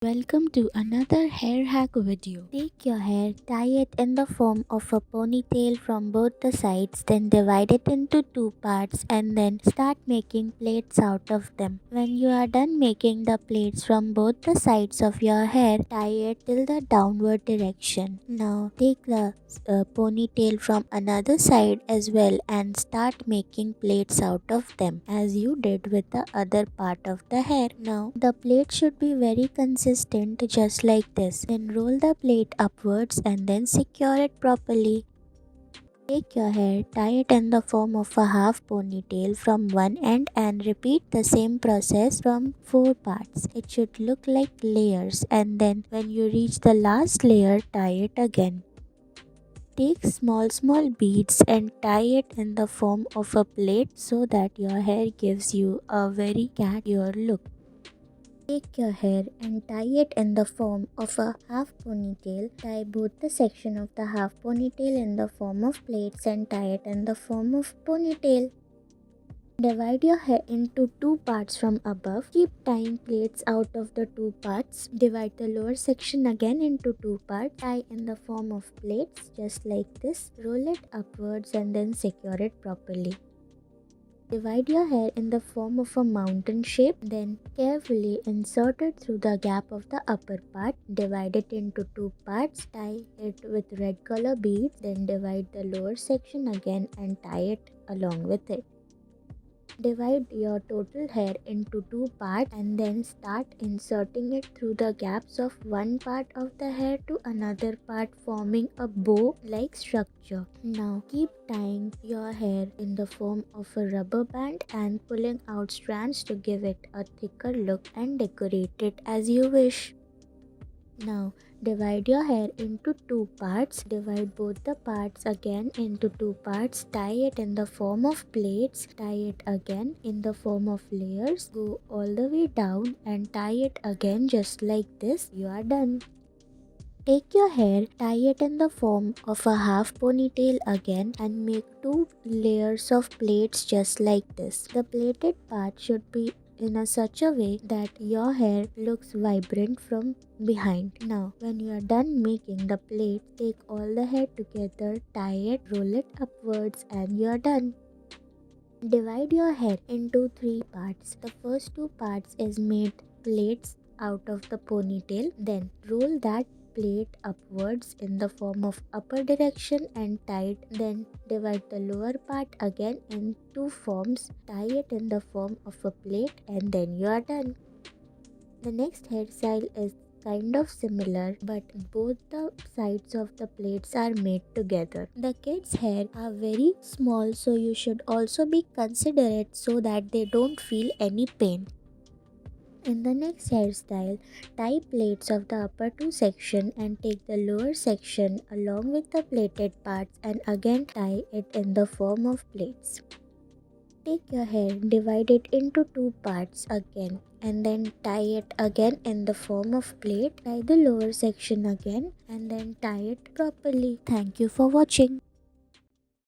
Welcome to another hair hack video. Take your hair, tie it in the form of a ponytail from both the sides, then divide it into two parts and then start making plaits out of them. When you are done making the plaits from both the sides of your hair, tie it till the downward direction. Now take the ponytail from another side as well and start making plaits out of them as you did with the other part of the hair. Now the plait should be very consistent just like this. Then roll the plate upwards and then secure it properly. Take your hair, tie it in the form of a half ponytail from one end and repeat the same process from 4 parts. It should look like layers, and then when you reach the last layer, tie it again. Take small beads and tie it in the form of a plait so that your hair gives you a very cat ear look. Take your hair and tie it in the form of a half ponytail. Tie both the section of the half ponytail in the form of plaits and tie it in the form of ponytail. Divide your hair into two parts from above. Keep tying plaits out of the two parts. Divide the lower section again into two parts. Tie in the form of plaits just like this. Roll it upwards and then secure it properly. Divide your hair in the form of a mountain shape, then carefully insert it through the gap of the upper part. Divide it into two parts, tie it with red color beads, then divide the lower section again and tie it along with it. Divide your total hair into two parts and then start inserting it through the gaps of one part of the hair to another part, forming a bow-like structure. Now keep tying your hair in the form of a rubber band and pulling out strands to give it a thicker look and decorate it as you wish. Now divide your hair into two parts. Divide both the parts again into two parts. Tie it in the form of plaits. Tie it again in the form of layers. Go all the way down and tie it again just like this. You are done. Take your hair, tie it in the form of a half ponytail again and make two layers of plaits just like this. The plaited part should be in such a way that your hair looks vibrant from behind. Now, when you are done making the plait, take all the hair together, tie it, roll it upwards, and you are done. Divide your hair into three parts. The first two parts is made plaits out of the ponytail. Then roll that plait upwards in the form of upper direction and tie it. Then divide the lower part again in two forms. Tie it in the form of a plait and then you are done. The next hairstyle is kind of similar, but both the sides of the plaits are made together. The kids' hair are very small, so you should also be considerate so that they don't feel any pain. In the next hairstyle, tie plaits of the upper two section and take the lower section along with the plaited parts and again tie it in the form of plaits. Take your hair, divide it into two parts again and then tie it again in the form of plait. Tie the lower section again and then tie it properly. Thank you for watching.